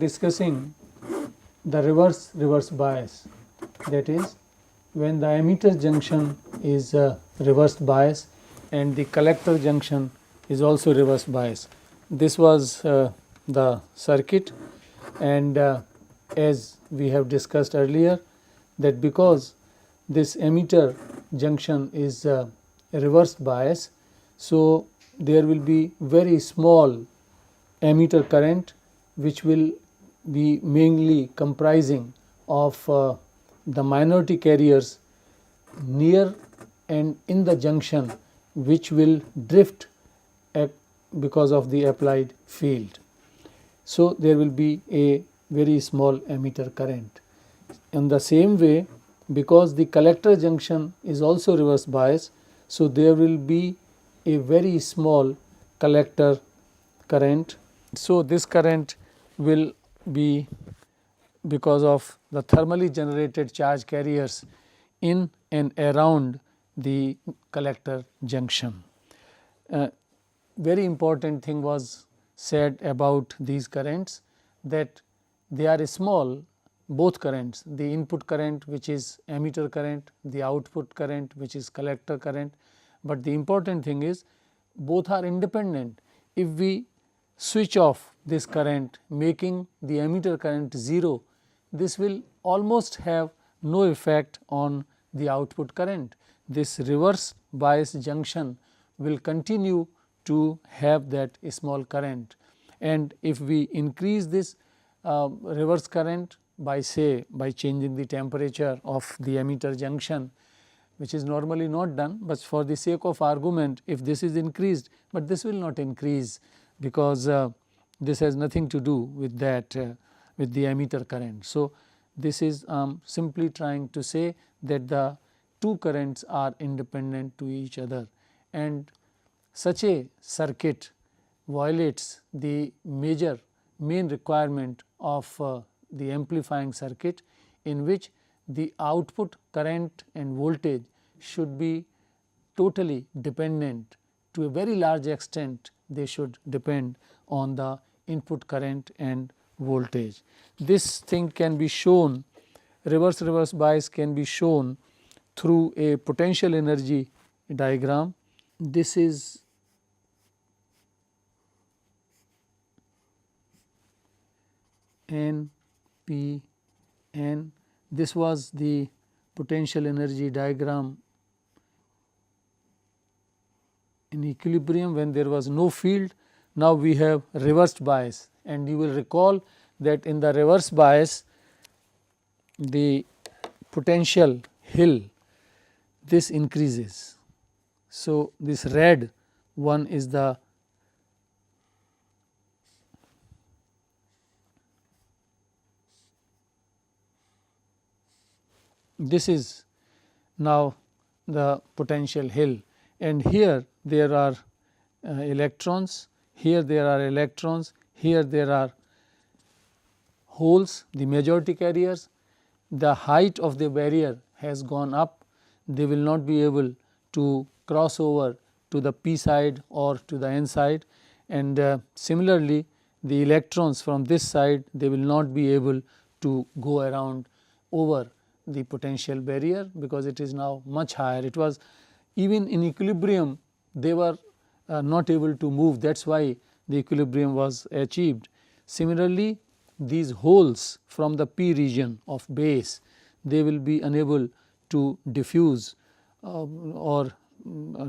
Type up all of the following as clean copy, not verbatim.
discussing the reverse bias, that is when the emitter junction is reverse bias and the collector junction is also reverse bias. This was the circuit, and as we have discussed earlier, that because this emitter junction is reverse bias, so there will be very small emitter current which will be mainly comprising of the minority carriers near and in the junction, which will drift because of the applied field. So there will be a very small emitter current. In the same way, because the collector junction is also reverse bias, so there will be a very small collector current. So this current will be because of the thermally generated charge carriers in and around the collector junction. Very important thing was said about these currents, that they are small, both currents, the input current which is emitter current, the output current which is collector current, but the important thing is both are independent. If we switch off this current, making the emitter current 0, this will almost have no effect on the output current. This reverse bias junction will continue to have that small current, and if we increase this reverse current by changing the temperature of the emitter junction, which is normally not done, but for the sake of argument, if this is increased, but this will not increase because this has nothing to do with that with the emitter current. So this is simply trying to say that the two currents are independent to each other, and such a circuit violates the main requirement of the amplifying circuit, in which the output current and voltage should be totally dependent. To a very large extent, they should depend on the input current and voltage. This thing can be shown, reverse bias can be shown through a potential energy diagram. This is N, P, N. This was the potential energy diagram in equilibrium when there was no field. Now we have reversed bias, and you will recall that in the reverse bias the potential hill, this increases. So this red one is the this is now the potential hill, and here there are electrons, here there are electrons, here there are holes, the majority carriers. The height of the barrier has gone up, they will not be able to cross over to the p side or to the n side, and similarly the electrons from this side, they will not be able to go around over the potential barrier, because it is now much higher. It was even in equilibrium, they were not able to move, that is why the equilibrium was achieved. Similarly, these holes from the p region of base, they will be unable to diffuse or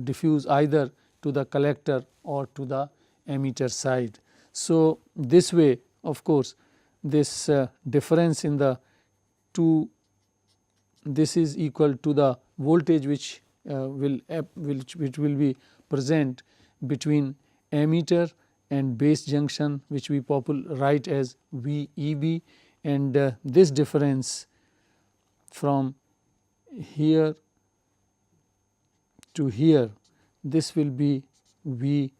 diffuse either to the collector or to the emitter side. So this way, of course, this difference in the two, this is equal to the voltage which will be present between emitter and base junction, which we write as VEB, and this difference from here to here, this will be VCE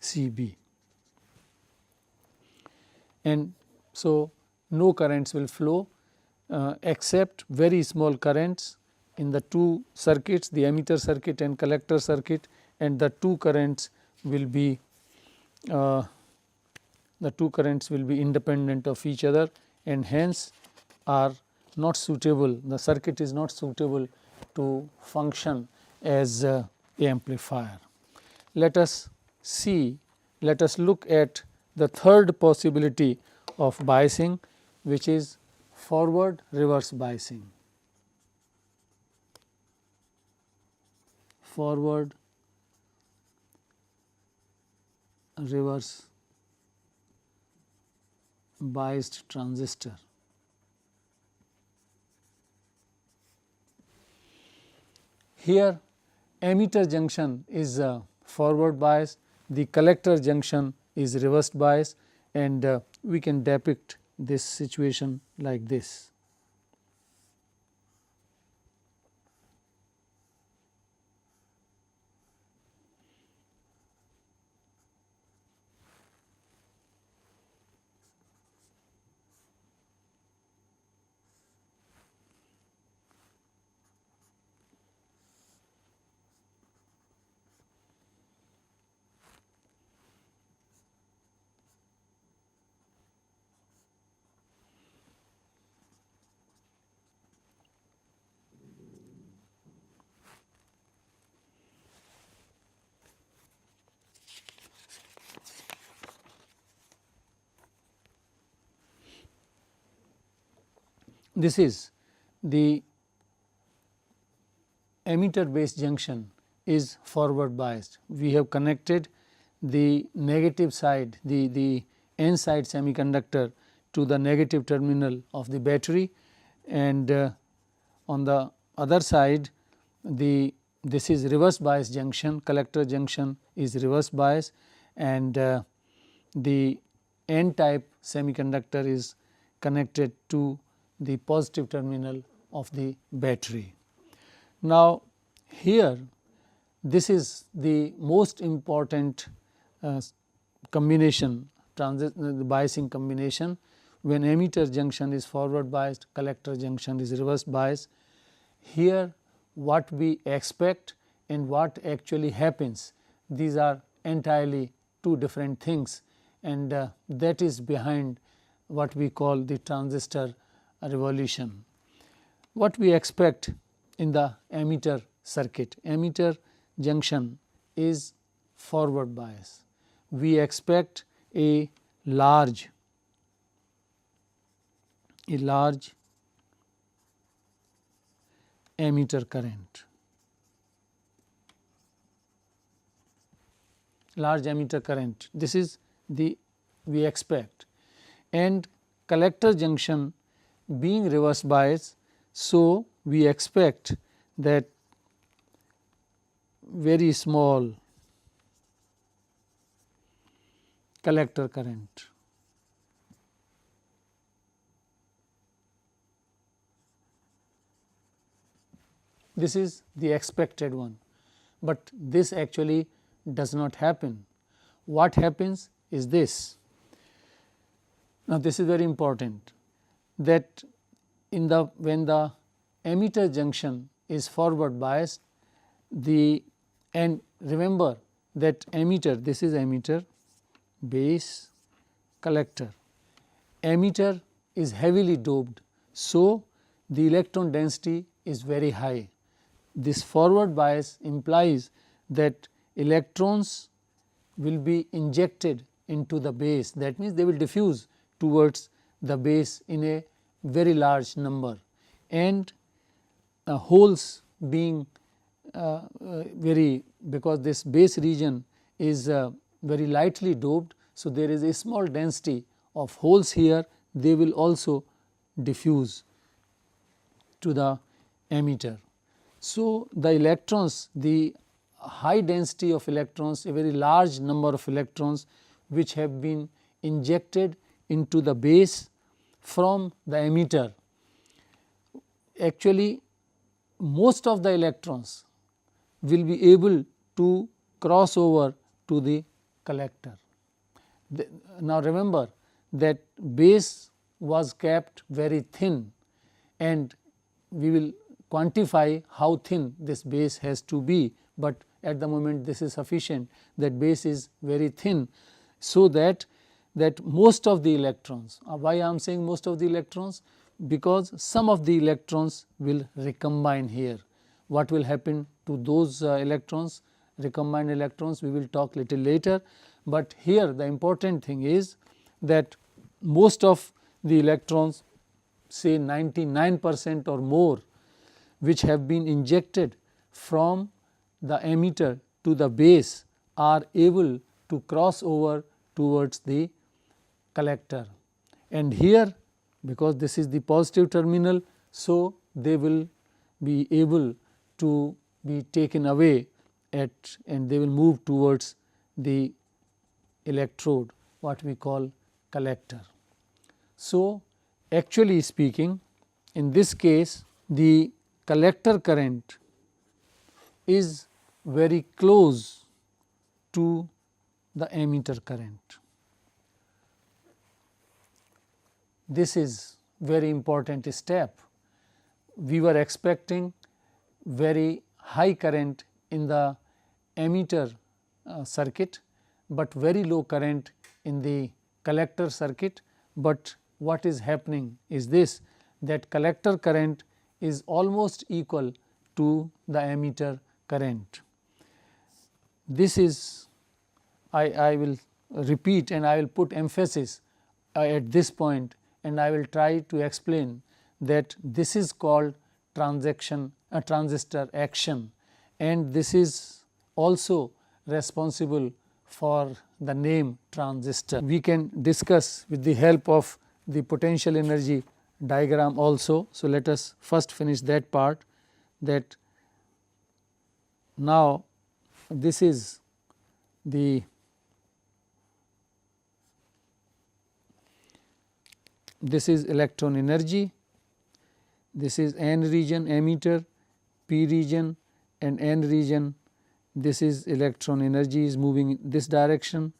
CB, and so no currents will flow except very small currents in the two circuits, the emitter circuit and collector circuit, and the two currents will be the two currents will be independent of each other and hence are not suitable, the circuit is not suitable to function as a amplifier. Let us see, let us look at the third possibility of biasing, which is forward reverse biasing. Forward reverse biased transistor. Here emitter junction is forward bias, the collector junction is reverse bias, and we can depict this situation like this. This is the emitter base junction is forward biased. We have connected the negative side, the N side semiconductor to the negative terminal of the battery, and on the other side this is reverse bias junction, collector junction is reverse bias, and the N type semiconductor is connected to the positive terminal of the battery. Now, here this is the most important combination, the biasing combination, when emitter junction is forward biased, collector junction is reverse biased. Here what we expect and what actually happens, these are entirely two different things, and that is behind what we call the transistor revolution. What we expect in the emitter circuit, emitter junction is forward bias. We expect a large emitter current, this is the we expect, and collector junction being reverse bias. So, we expect that very small collector current. This is the expected one, but this actually does not happen. What happens is this. Now, this is very important, that in the when the emitter junction is forward biased, and remember that emitter, this is emitter, base, collector, emitter is heavily doped. So, the electron density is very high. This forward bias implies that electrons will be injected into the base, that means they will diffuse towards the base in a very large number, and holes being because this base region is very lightly doped. So, there is a small density of holes here, they will also diffuse to the emitter. So, the electrons, the high density of electrons, a very large number of electrons which have been injected into the base from the emitter, actually most of the electrons will be able to cross over to the collector. Now, remember that base was kept very thin, and we will quantify how thin this base has to be, but at the moment this is sufficient that base is very thin. So, that that most of the electrons, why I am saying most of the electrons? Because some of the electrons will recombine here. What will happen to those electrons, recombined electrons, we will talk little later, but here the important thing is that most of the electrons, say 99% or more, which have been injected from the emitter to the base, are able to cross over towards the collector. And here, because this is the positive terminal, so they will be able to be taken away and they will move towards the electrode, what we call collector. So, actually speaking, in this case the collector current is very close to the emitter current. This is very important step. We were expecting very high current in the emitter circuit, but very low current in the collector circuit. But what is happening is this, that collector current is almost equal to the emitter current. This is, I will repeat and I will put emphasis at this point, and I will try to explain that this is called transistor action, and this is also responsible for the name transistor. We can discuss with the help of the potential energy diagram also. So, let us first finish that part, that now this is the electron energy, this is N region emitter, P region and N region, this is electron energy is moving in this direction.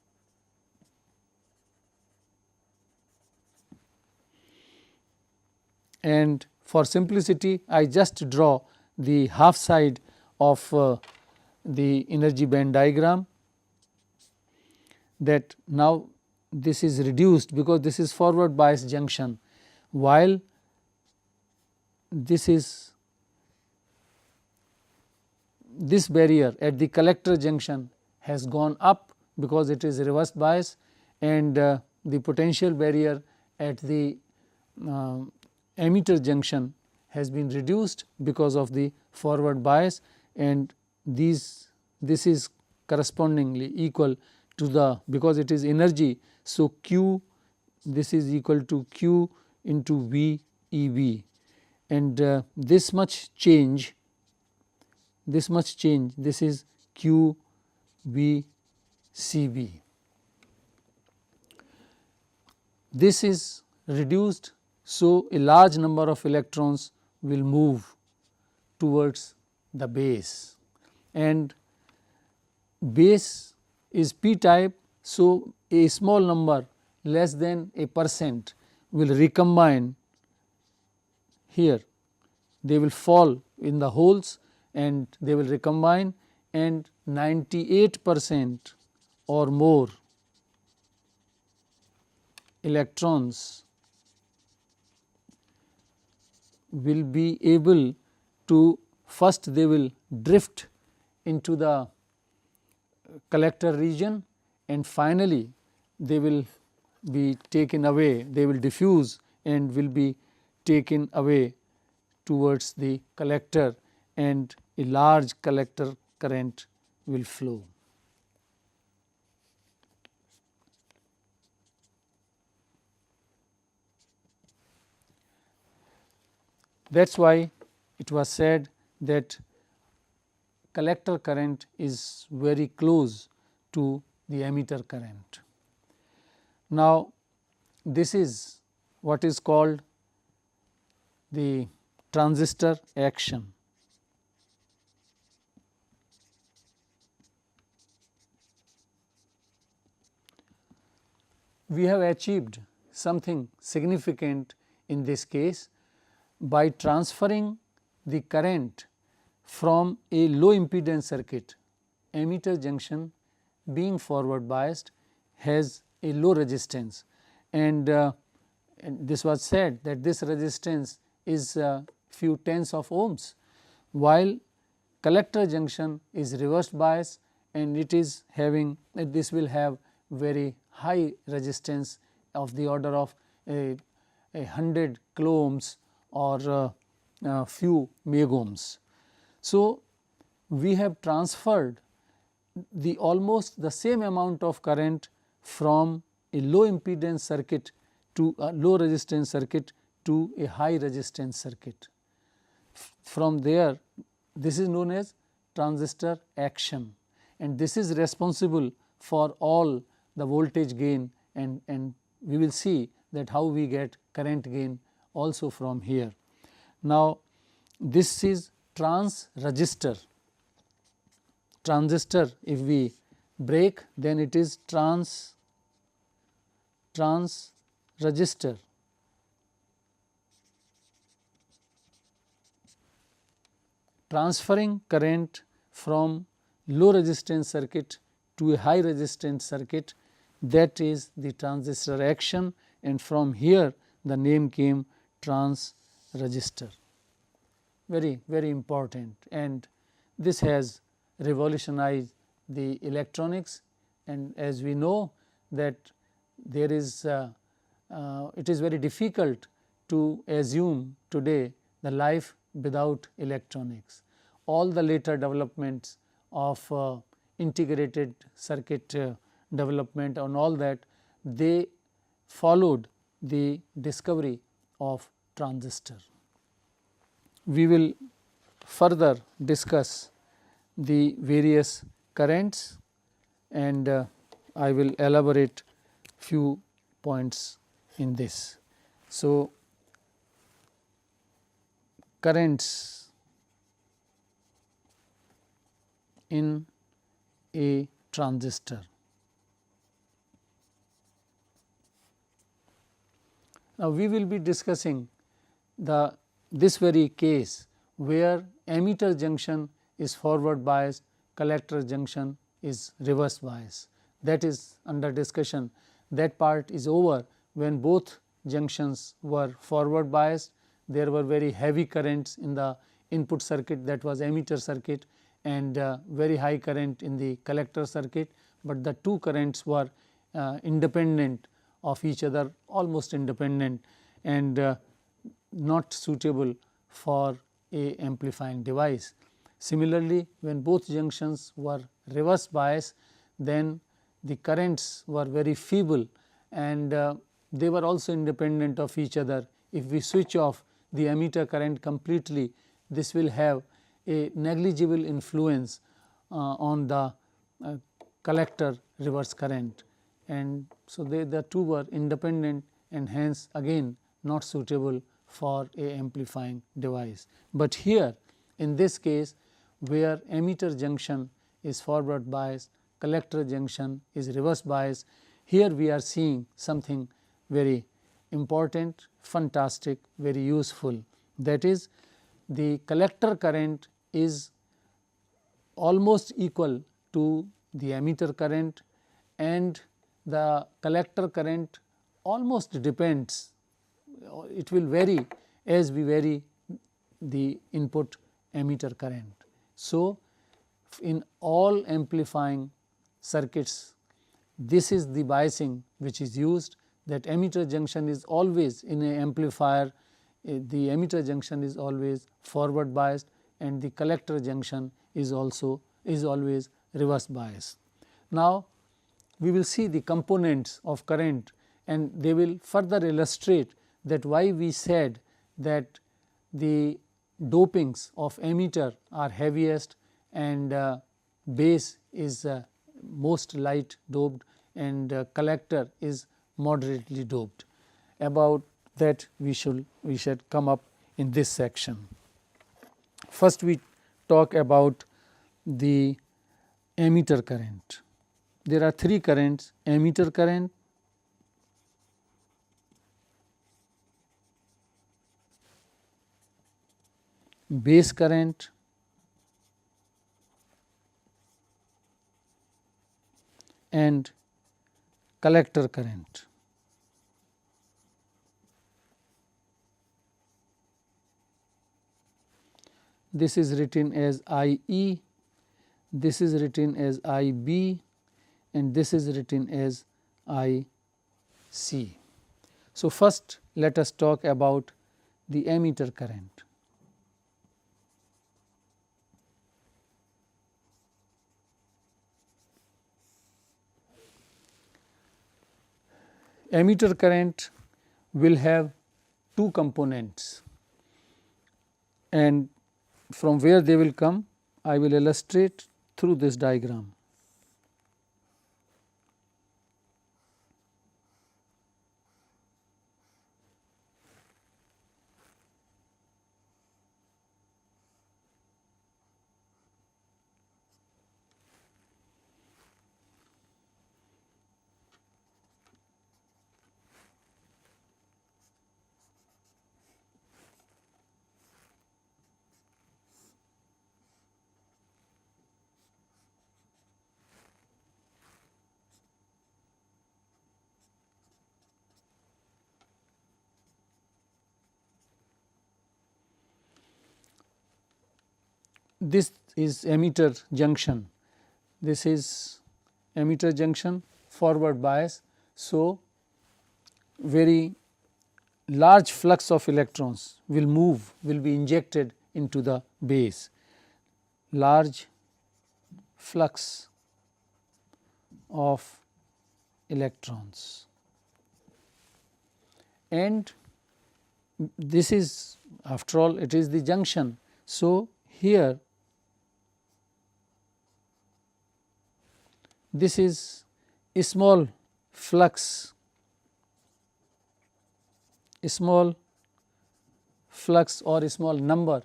And for simplicity, I just draw the half side of the energy band diagram, that now this is reduced because this is forward bias junction, while this barrier at the collector junction has gone up because it is reverse bias, and the potential barrier at the emitter junction has been reduced because of the forward bias, and this is correspondingly equal to the, because it is energy. So, Q, this is equal to Q into V E B, and this much change, this is Q V C B. This is reduced, so a large number of electrons will move towards the base, and base is p type. So, a small number less than a percent will recombine here, they will fall in the holes and they will recombine, and 98% or more electrons will be able to, first they will drift into the collector region, and finally they will be taken away, they will diffuse and will be taken away towards the collector, and a large collector current will flow. That is why it was said that collector current is very close to the emitter current. Now, this is what is called the transistor action. We have achieved something significant in this case by transferring the current from a low impedance circuit, emitter junction being forward biased has a low resistance, and this was said that this resistance is few tens of ohms, while collector junction is reverse bias and it is having this will have very high resistance of the order of a 100 kilo ohms or few megohms. So, we have transferred the almost the same amount of current from a low impedance circuit to a low resistance circuit to a high resistance circuit. From there, this is known as transistor action, and this is responsible for all the voltage gain, and we will see that how we get current gain also from here. Now, this is transistor. Transistor, if we break, then it is transistor. Transferring current from low resistance circuit to a high resistance circuit, that is the transistor action, and from here the name came transistor. Very important, and this has revolutionized the electronics, and as we know that there is it is very difficult to assume today the life without electronics. All the later developments of integrated circuit development and all that, they followed the discovery of transistor. We will further discuss the various currents, and I will elaborate few points in this. So, currents in a transistor. Now, we will be discussing this very case where emitter junction is forward biased, collector junction is reverse biased. That is under discussion. That part is over when both junctions were forward biased. There were very heavy currents in the input circuit, that was emitter circuit, and very high current in the collector circuit, but the two currents were independent of each other, almost independent, and not suitable for a amplifying device. Similarly, when both junctions were reverse bias, then the currents were very feeble, and they were also independent of each other. If we switch off the emitter current completely, this will have a negligible influence on the collector reverse current, and so the two were independent and hence again not suitable for a amplifying device. But here in this case, where emitter junction is forward bias, collector junction is reverse bias, here we are seeing something very important, fantastic, very useful, that is the collector current is almost equal to the emitter current, and the collector current almost depends, it will vary as we vary the input emitter current. So, in all amplifying circuits, this is the biasing which is used, that emitter junction is always in an amplifier, the emitter junction is always forward biased and the collector junction is always reverse biased. Now, we will see the components of current, and they will further illustrate that why we said that the dopings of emitter are heaviest and base is most light doped and collector is moderately doped. About that we should come up in this section. First we talk about the emitter current. There are three currents: emitter current, base current, and collector current. This is written as I E, this is written as I B, and this is written as I C. So, first let us talk about the ammeter current. Ammeter current will have two components, and from where they will come I will illustrate through this diagram. This is ammeter junction, this is ammeter junction, forward bias. So, very large flux of electrons will be injected into the base, large flux of electrons, and this is, after all, it is the junction. So, here this is a small flux, or a small number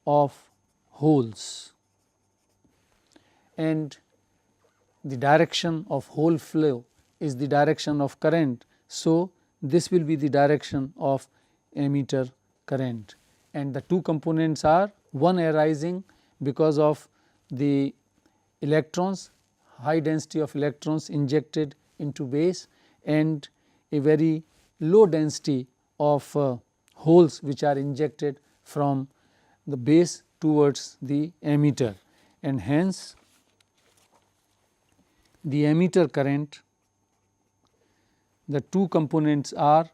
of holes, and the direction of hole flow is the direction of current. So, this will be the direction of ammeter current, and the two components are one arising because of the electrons, high density of electrons injected into base, and a very low density of holes which are injected from the base towards the ammeter, and hence the ammeter current, the two components are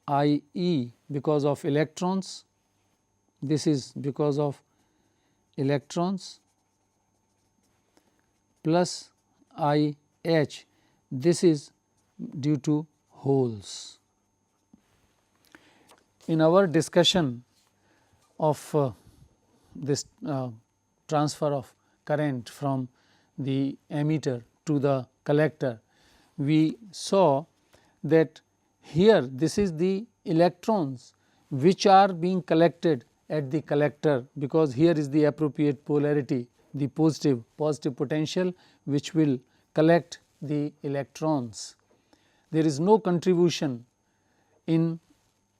I E because of electrons, this is because of electrons, plus I H, this is due to holes. In our discussion of this transfer of current from the ammeter to the collector, we saw that here this is the electrons which are being collected at the collector, because here is the appropriate polarity, the positive potential which will collect the electrons. There is no contribution in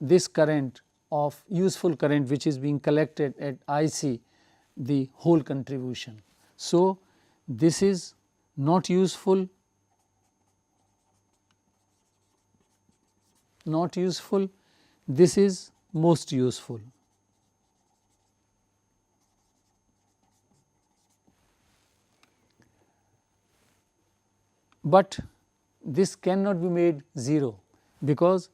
this current of useful current which is being collected at IC, the whole contribution. So, this is not useful, this is most useful. But this cannot be made 0, because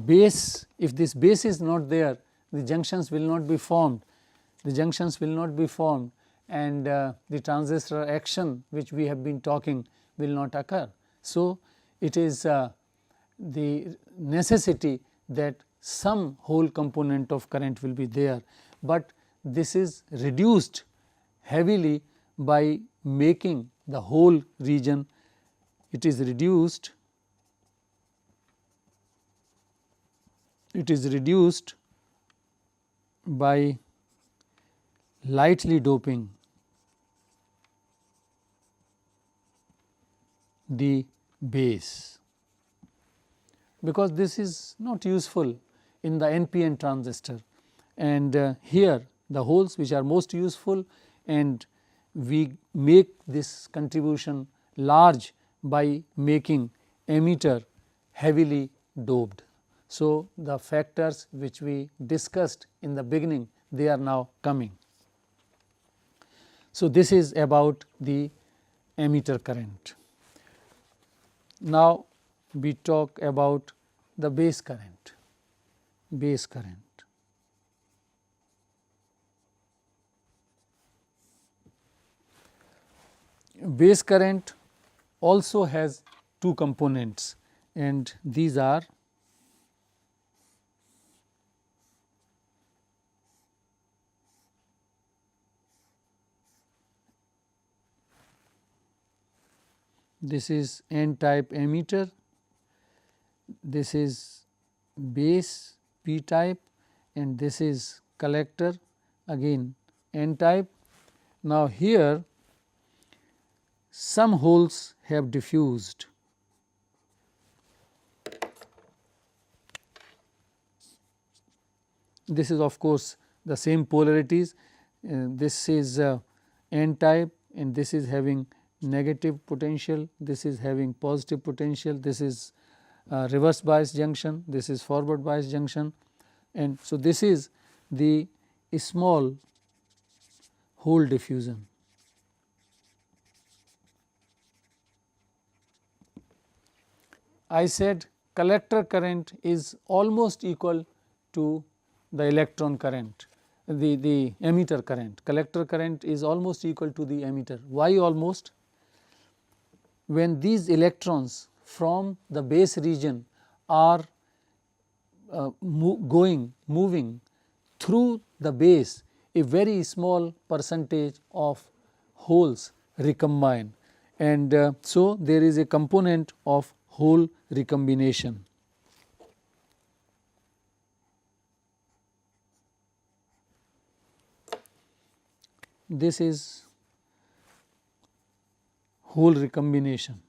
base, if this base is not there, the junctions will not be formed, and the transistor action which we have been talking will not occur. So, it is the necessity that some whole component of current will be there, but this is reduced heavily by making the whole region, it is reduced by lightly doping the base, because this is not useful in the NPN transistor, and here the holes which are most useful, and we make this contribution large by making emitter heavily doped. So, the factors which we discussed in the beginning, they are now coming. So, this is about the emitter current. Now, we talk about the base current. Base current. Base current also has two components, and these are this is N type emitter, this is base P type, and this is collector again N type. Now, here some holes have diffused. This is of course the same polarities, this is N type and this is having negative potential, this is having positive potential, this is reverse bias junction, this is forward bias junction, and so this is the small hole diffusion. I said collector current is almost equal to the electron current, the emitter current. Collector current is almost equal to the emitter. Why almost? When these electrons from the base region are moving through the base, a very small percentage of holes recombine, and so there is a component of hole recombination. This is hole recombination.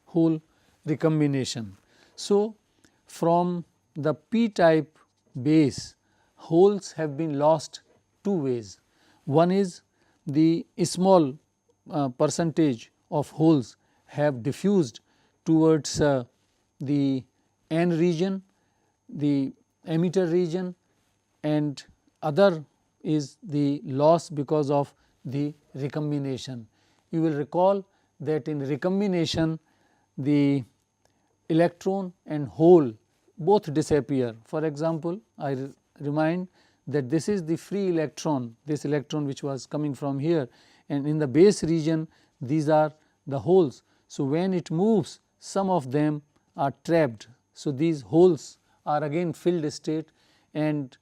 Hole recombination. So, from the P type base, holes have been lost two ways. One is the small percentage of holes have diffused towards the N region, the emitter region, and other is the loss because of the recombination. You will recall that in recombination the electron and hole both disappear. For example, I remind that this is the free electron, this electron which was coming from here, and in the base region these are the holes. So, when it moves, some of them are trapped. So, these holes are again filled state, and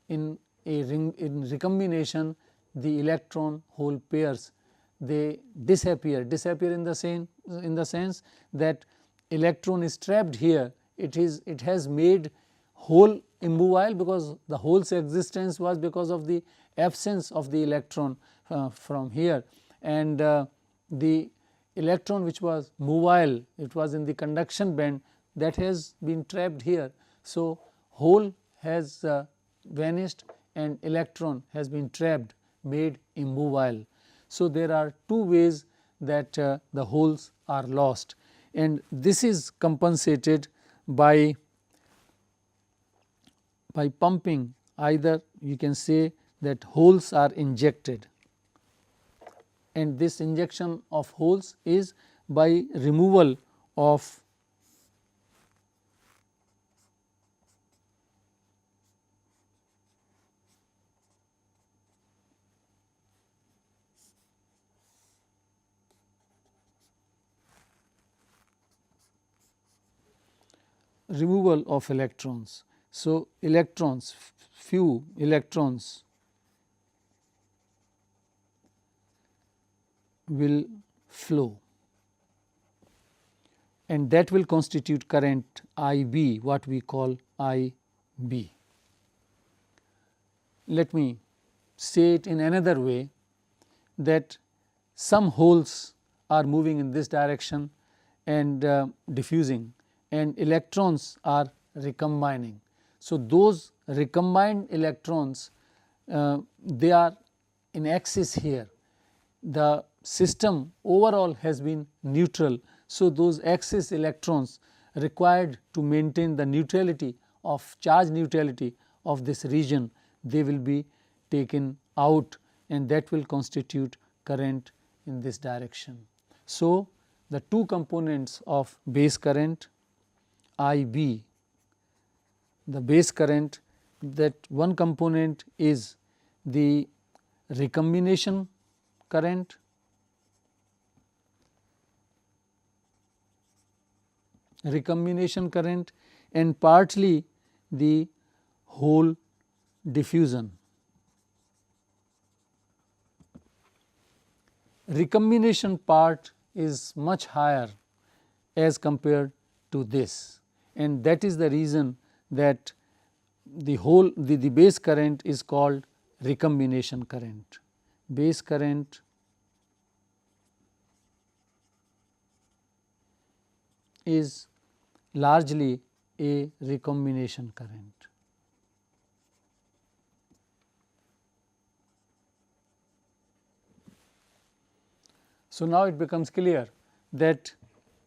in recombination the electron hole pairs, they disappear in the sense that electron is trapped here. It has made hole immobile because the hole's existence was because of the absence of the electron from here, and the electron which was mobile, it was in the conduction band, that has been trapped here. So, hole has vanished and electron has been trapped, made immobile. So, there are two ways that the holes are lost, and this is compensated by pumping. Either you can say that holes are injected, and this injection of holes is by removal of electrons. So, electrons, few electrons will flow, and that will constitute current IB, what we call IB. Let me say it in another way, that some holes are moving in this direction and diffusing, and electrons are recombining. So, those recombined electrons they are in axis here, the system overall has been neutral. So, those excess electrons required to maintain the neutrality of charge neutrality of this region, they will be taken out, and that will constitute current in this direction. So, the two components of base current IB, the base current, that one component is the recombination current, and partly the hole diffusion. Recombination part is much higher as compared to this, and that is the reason that the base current is called recombination current. Base current is largely a recombination current. So, now it becomes clear that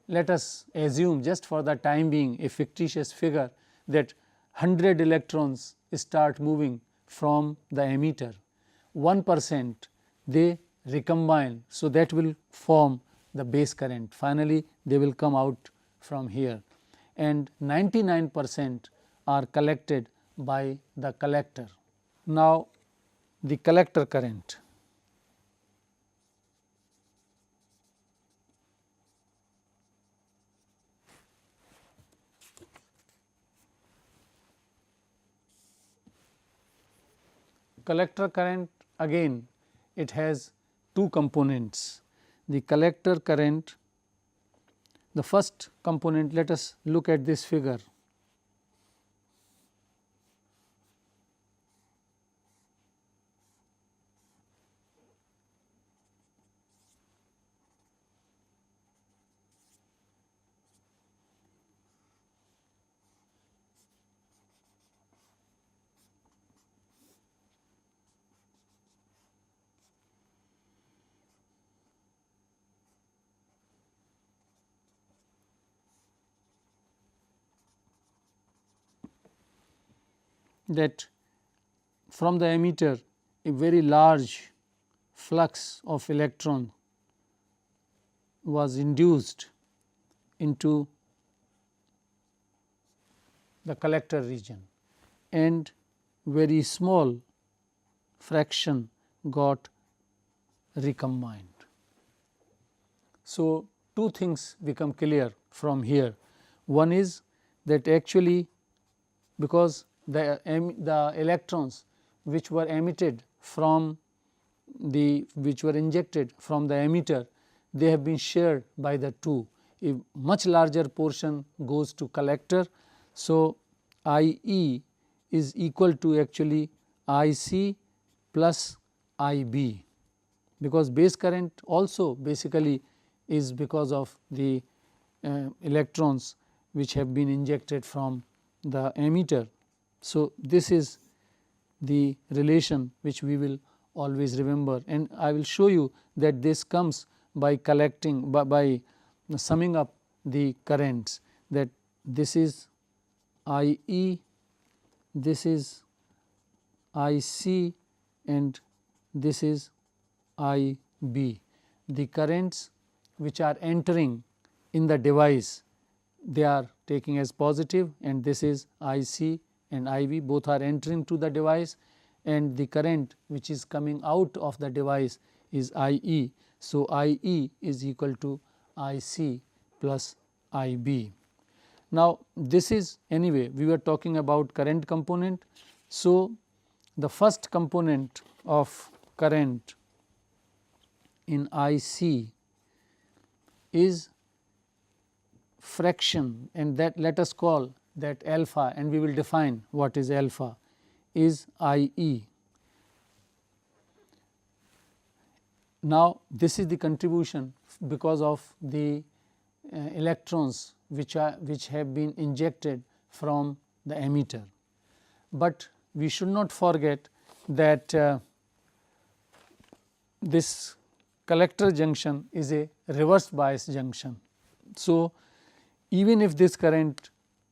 let us assume, just for the time being, a fictitious figure, that 100 electrons start moving from the emitter, 1% they recombine. So, that will form the base current. Finally, they will come out from here, and 99% are collected by the collector. Now, the collector current. Collector current, again it has two components. The collector current, the first component, let us look at this figure. That from the emitter a very large flux of electron was induced into the collector region, and very small fraction got recombined. So, two things become clear from here. One is that actually, because the electrons which were emitted from which were injected from the emitter, they have been shared by the two. A much larger portion goes to collector. So, I E is equal to actually I C plus I B, because base current also basically is because of the electrons which have been injected from the emitter. So, this is the relation which we will always remember, and I will show you that this comes by collecting by summing up the currents, that this is I E, this is I C, and this is I B. The currents which are entering in the device, they are taking as positive, and this is I C and I B, both are entering to the device, and the current which is coming out of the device is I E. So, I E is equal to I C plus I B. Now, this is anyway we were talking about current component. So, the first component of current in I C is fraction, and that let us call that alpha, and we will define what is alpha, is I E. Now, this is the contribution because of the electrons which have been injected from the emitter, but we should not forget that this collector junction is a reverse bias junction. So, even if this current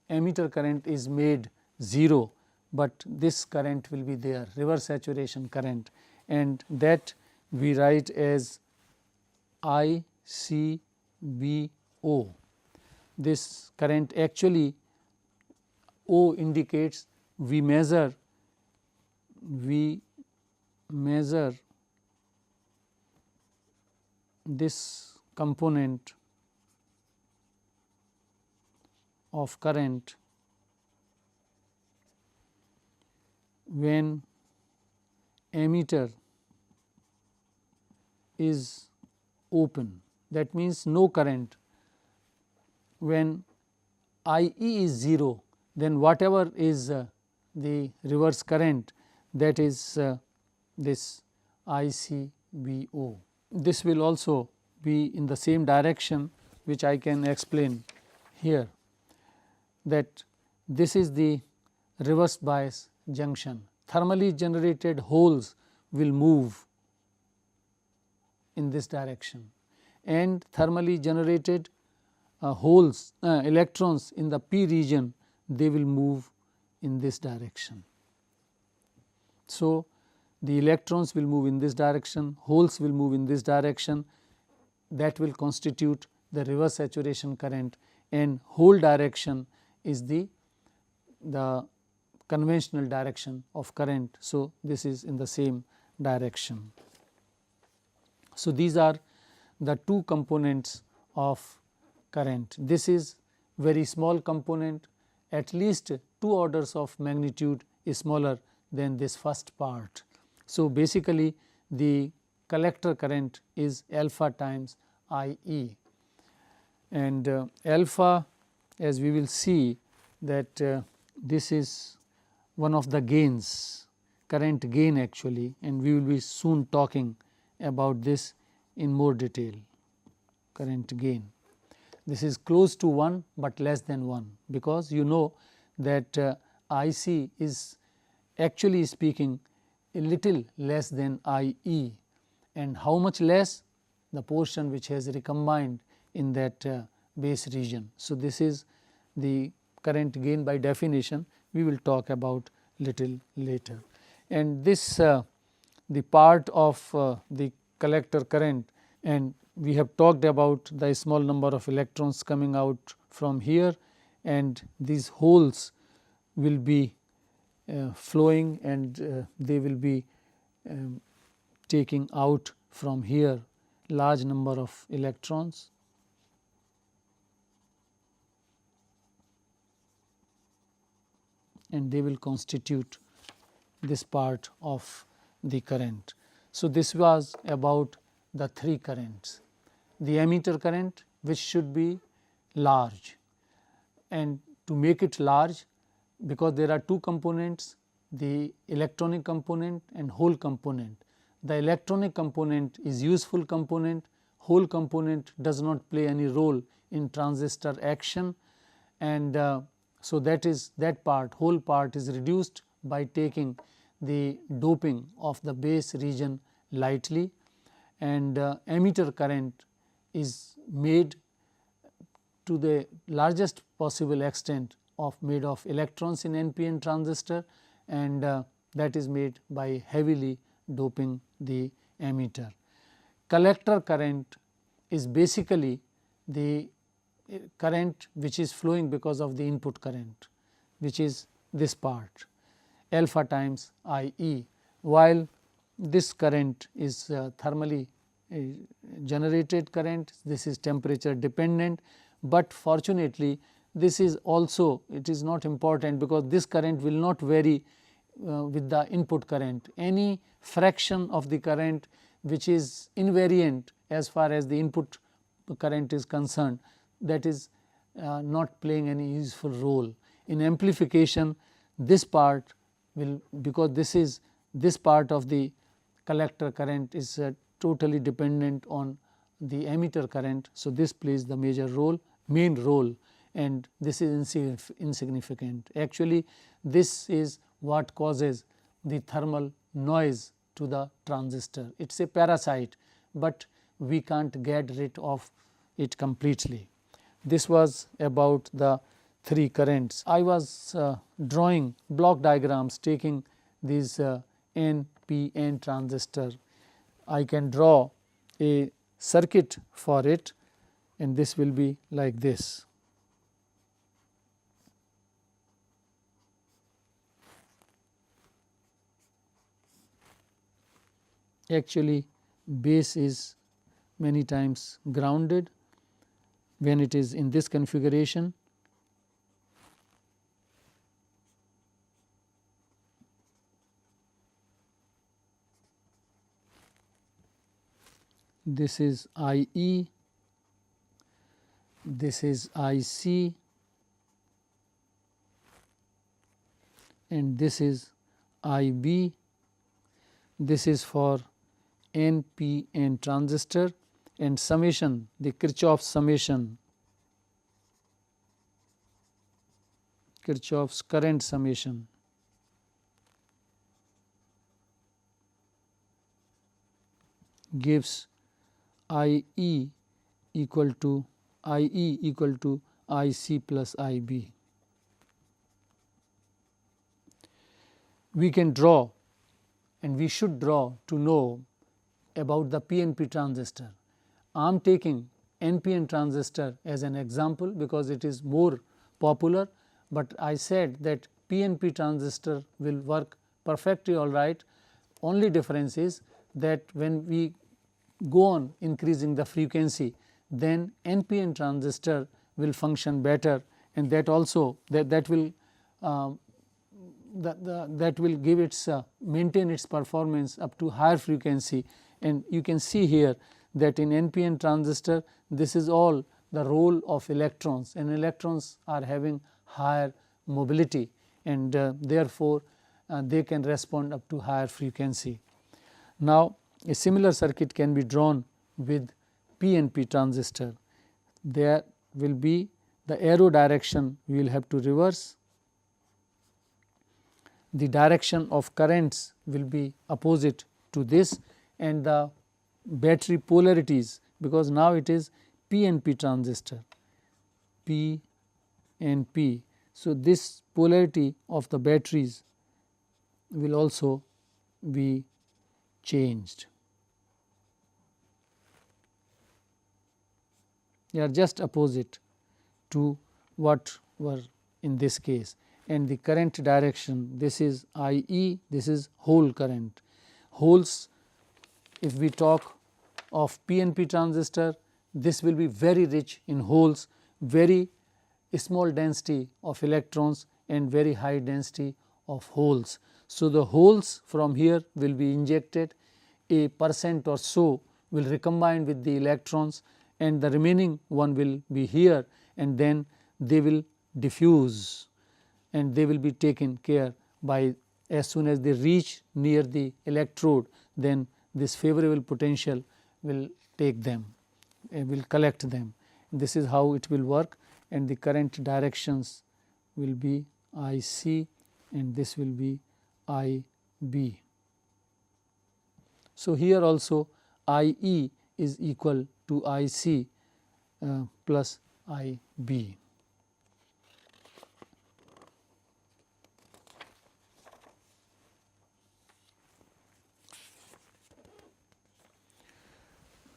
emitter current is made 0, but this current will be there, reverse saturation current, and that we write as ICBO. This current actually O indicates we measure this component of current when emitter is open, that means no current. When IE is 0, then whatever is the reverse current, that is this ICBO. This will also be in the same direction, which I can explain here, that this is the reverse bias junction. Thermally generated holes will move in this direction, and thermally generated holes electrons in the p region, they will move in this direction. So, the electrons will move in this direction, holes will move in this direction, that will constitute the reverse saturation current, and whole direction is the conventional direction of current. So, this is in the same direction. So, these are the two components of current. This is very small component, at least 2 orders of magnitude is smaller than this first part. So, basically the collector current is alpha times IE, and alpha, as we will see that this is one of the gains, current gain actually, and we will be soon talking about this in more detail. Current gain, this is close to 1, but less than 1, because you know that IC is actually speaking a little less than IE, and how much less? The portion which has recombined in that base region. So, this is the current gain by definition, we will talk about little later. And this the part of the collector current, and we have talked about the small number of electrons coming out from here, and these holes will be flowing, and they will be taking out from here large number of electrons, and they will constitute this part of the current. So, this was about the 3 currents. The emitter current, which should be large, and to make it large, because there are 2 components, the electronic component and hole component. The electronic component is useful component, hole component does not play any role in transistor action, and so that is that part, whole part is reduced by taking the doping of the base region lightly, and emitter current is made to the largest possible extent of made of electrons in NPN transistor, and that is made by heavily doping the emitter. Collector current is basically the current which is flowing because of the input current, which is this part alpha times IE, while this current is thermally generated current, this is temperature dependent, but fortunately this is also, it is not important, because this current will not vary with the input current. Any fraction of the current which is invariant as far as the input current is concerned, that is not playing any useful role. In amplification, this part will, because this part of the collector current is totally dependent on the emitter current. So, this plays the major role, main role, and this is insignificant. Actually, this is what causes the thermal noise to the transistor. It is a parasite, but we can't get rid of it completely. This was about the 3 currents. I was drawing block diagrams taking these N, P, N transistor. I can draw a circuit for it, and this will be like this. Actually, base is many times grounded when it is in this configuration. This is I E, this is I C, and this is I B. This is for N P N transistor, and summation, the Kirchhoff's summation, Kirchhoff's current summation gives I E equal to I C plus I B. We can draw, and we should draw to know about the PNP transistor. I am taking NPN transistor as an example because it is more popular, but I said that PNP transistor will work perfectly all right. Only difference is that when we go on increasing the frequency, then NPN transistor will function better, and that also that will give its maintain its performance up to higher frequency. And you can see here that in NPN transistor, this is all the role of electrons, and electrons are having higher mobility, and therefore, they can respond up to higher frequency. Now, a similar circuit can be drawn with PNP transistor. There will be the arrow direction we will have to reverse. The direction of currents will be opposite to this, and the battery polarities, because now it is PNP transistor, P and P. So, this polarity of the batteries will also be changed. They are just opposite to what were in this case, and the current direction, this is I E, this is hole current. Holes, if we talk of PNP transistor, this will be very rich in holes, very small density of electrons and very high density of holes. So, the holes from here will be injected, a percent or so will recombine with the electrons, and the remaining one will be here, and then they will diffuse, and they will be taken care by as soon as they reach near the electrode, then this favorable potential will take them, will collect them. This is how it will work, and the current directions will be I C and this will be I B. So, here also I E is equal to I C plus I B.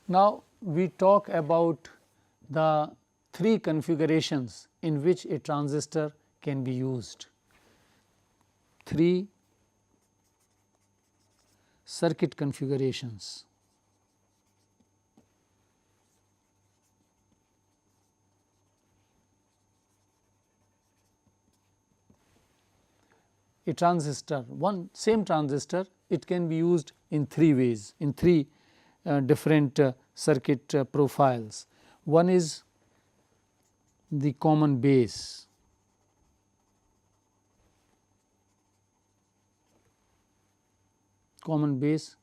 Now, we talk about the 3 configurations in which a transistor can be used. 3 circuit configurations. A transistor, one same transistor, it can be used in 3 ways, in 3 different circuit profiles. One is the common base,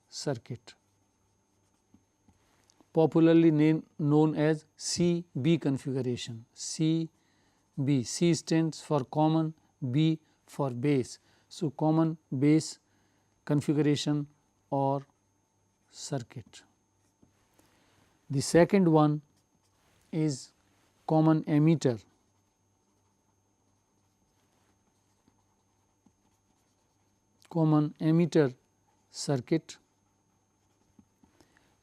circuit, popularly known as CB configuration. CB, C stands for common, B for base. So, common base configuration or circuit. The second one is common emitter. Common emitter circuit.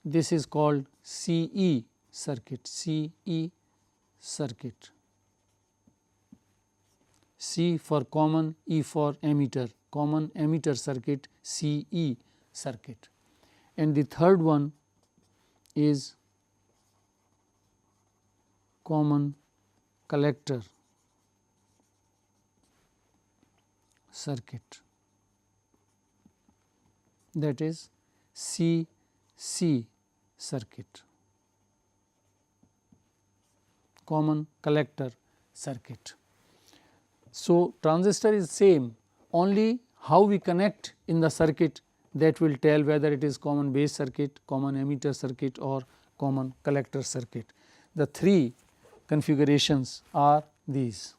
This is called CE circuit, CE circuit. C for common, E for emitter, common emitter circuit, CE circuit. And the third one is common collector circuit, that is CC circuit, common collector circuit. So, transistor is same, only how we connect in the circuit that will tell whether it is common base circuit, common emitter circuit or common collector circuit. The three configurations are these.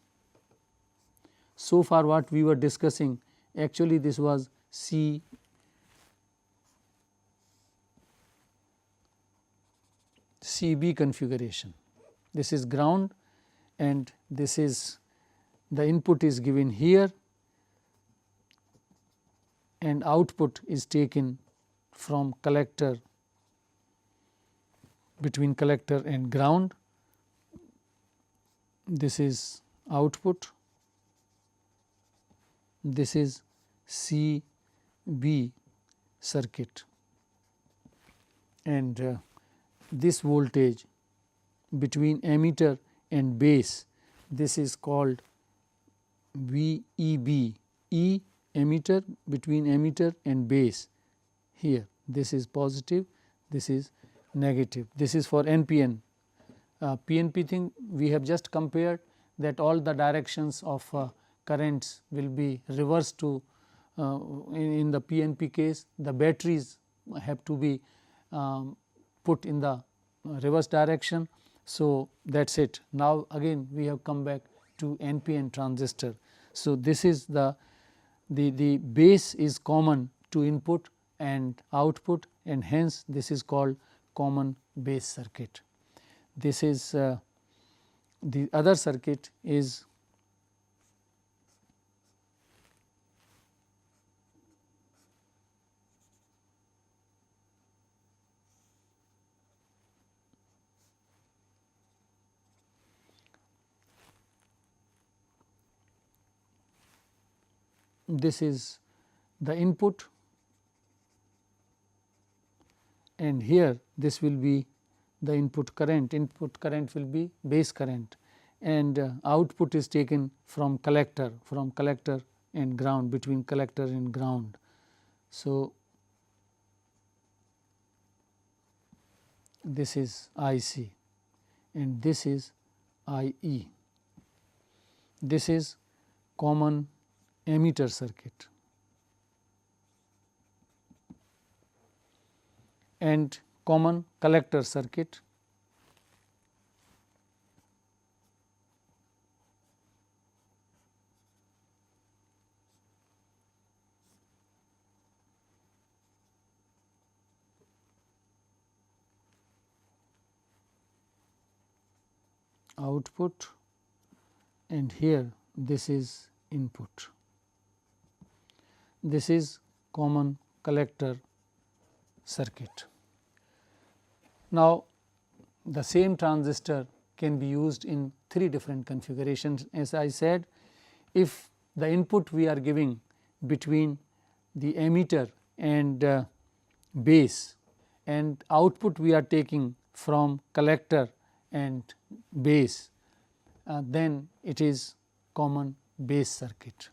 So far what we were discussing, actually this was CB configuration. This is ground and this is the input is given here and output is taken from collector, between collector and ground. This is output, this is CB circuit, and this voltage between emitter and base, this is called VEB, E emitter, between emitter and base. Here this is positive, this is negative. This is for NPN. PNP thing we have just compared that all the directions of currents will be reversed to in the PNP case the batteries have to be put in the reverse direction. So, that is it. Now, again we have come back to NPN transistor. So, this is the base is common to input and output, and hence this is called common base circuit. This is the other circuit is this is the input, and here this will be the input current will be base current, and output is taken from collector and ground, between collector and ground. So, this is IC and this is IE. This is common emitter circuit and common collector circuit. Output, and here this is input. This is common collector circuit. Now, the same transistor can be used in three different configurations. As I said, if the input we are giving between the emitter and base, and output we are taking from collector and base, then it is common base circuit.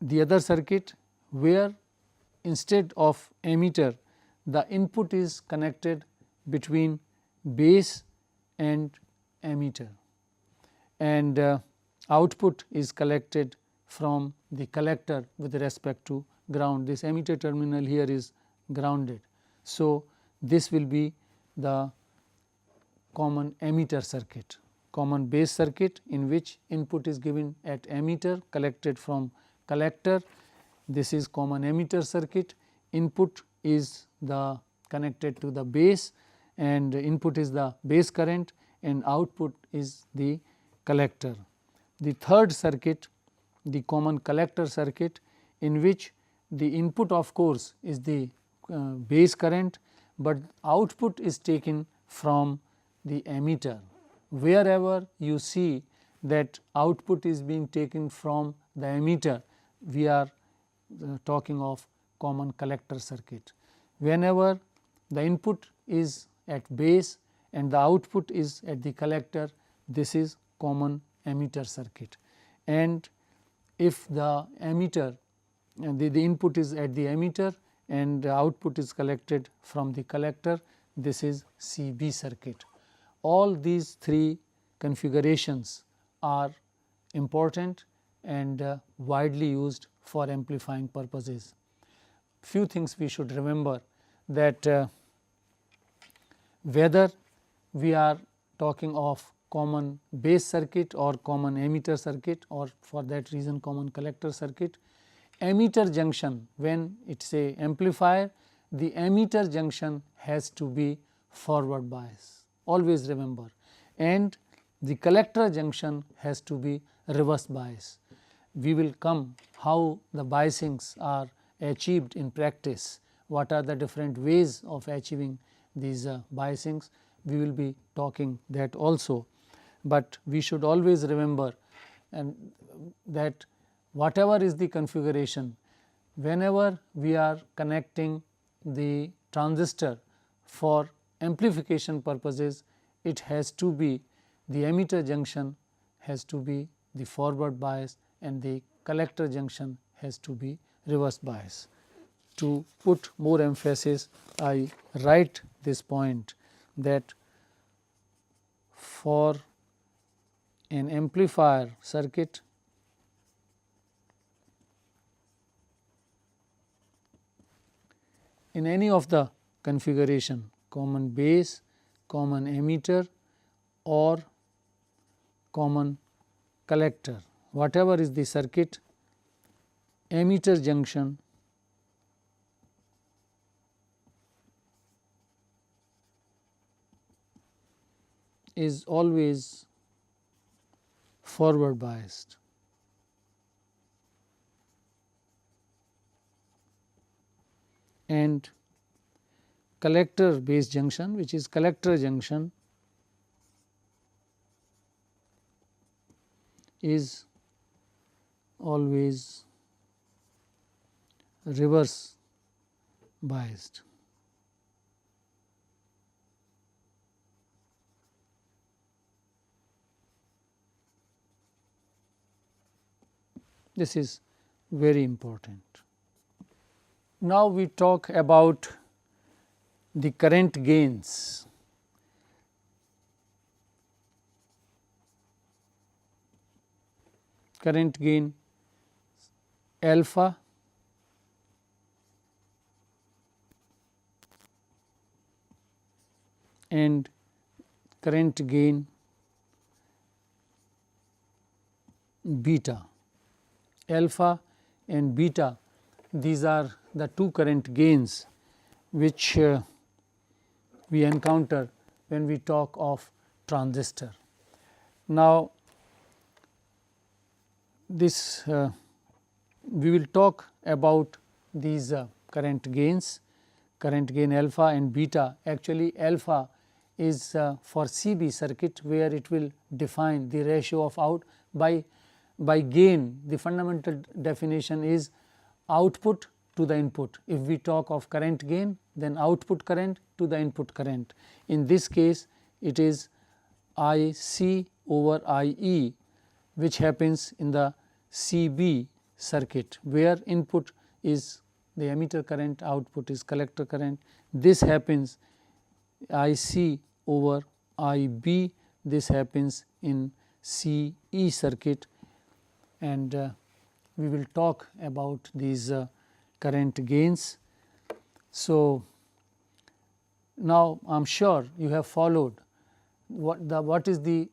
The other circuit where instead of emitter the input is connected between base and emitter, and output is collected from the collector with respect to ground. This emitter terminal here is grounded. So, this will be the common emitter circuit, common base circuit, in which input is given at emitter collected from collector. This is common emitter circuit, input is the connected to the base, and input is the base current and output is the collector. The third circuit, the common collector circuit, in which the input of course is the base current, but output is taken from the emitter. Wherever you see that output is being taken from the emitter, we are talking of common collector circuit. Whenever the input is at base and the output is at the collector, this is common emitter circuit. And if the emitter, the input is at the emitter and the output is collected from the collector, this is CB circuit. All these three configurations are important and widely used for amplifying purposes. Few things we should remember, that whether we are talking of common base circuit or common emitter circuit, or for that reason common collector circuit, emitter junction, when it is a amplifier, the emitter junction has to be forward bias, always remember, and the collector junction has to be reverse bias. We will come how the biasings are achieved in practice, what are the different ways of achieving these biasings, we will be talking that also. But we should always remember and that whatever is the configuration, whenever we are connecting the transistor for amplification purposes, it has to be the emitter junction has to be the forward bias and the collector junction has to be reverse bias. To put more emphasis, I write this point that for an amplifier circuit, in any of the configuration, common base, common emitter or common collector, whatever is the circuit, emitter junction is always forward biased. And collector base junction, which is collector junction, is always reverse biased. This is very important. Now, we talk about the current gains. Current gain alpha and current gain beta. Alpha and beta, these are the two current gains which we encounter when we talk of transistor. Now, this we will talk about these current gains, current gain alpha and beta. Actually, alpha is for CB circuit, where it will define the ratio of out by gain. The fundamental definition is output to the input. If we talk of current gain, then output current to the input current. In this case, it is I C over I E, which happens in the CB circuit, where input is the emitter current, output is collector current. This happens I C over I B, this happens in CE circuit, and we will talk about these current gains. So, now I am sure you have followed what is the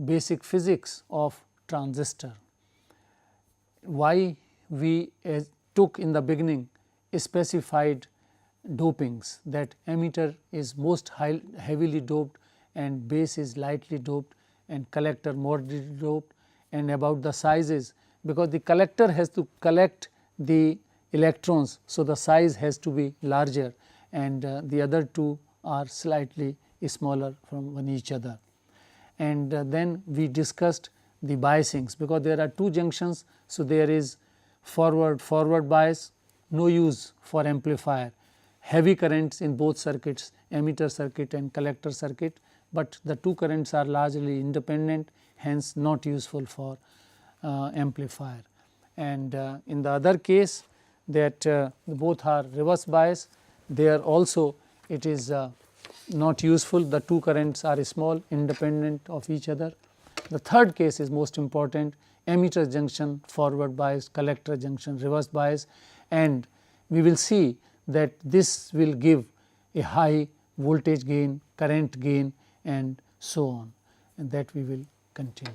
basic physics of transistor. Why we took in the beginning specified dopings, that emitter is most heavily doped and base is lightly doped and collector moderately doped, and about the sizes, because the collector has to collect the electrons. So, the size has to be larger and the other two are slightly smaller from one each other. And then we discussed the biasings, because there are two junctions. So, there is forward bias, no use for amplifier, heavy currents in both circuits, emitter circuit and collector circuit, but the two currents are largely independent, hence not useful for amplifier. And in the other case that both are reverse bias, there also it is not useful, the two currents are small, independent of each other. The third case is most important, emitter junction forward bias, collector junction reverse bias, and we will see that this will give a high voltage gain, current gain and so on, and that we will continue.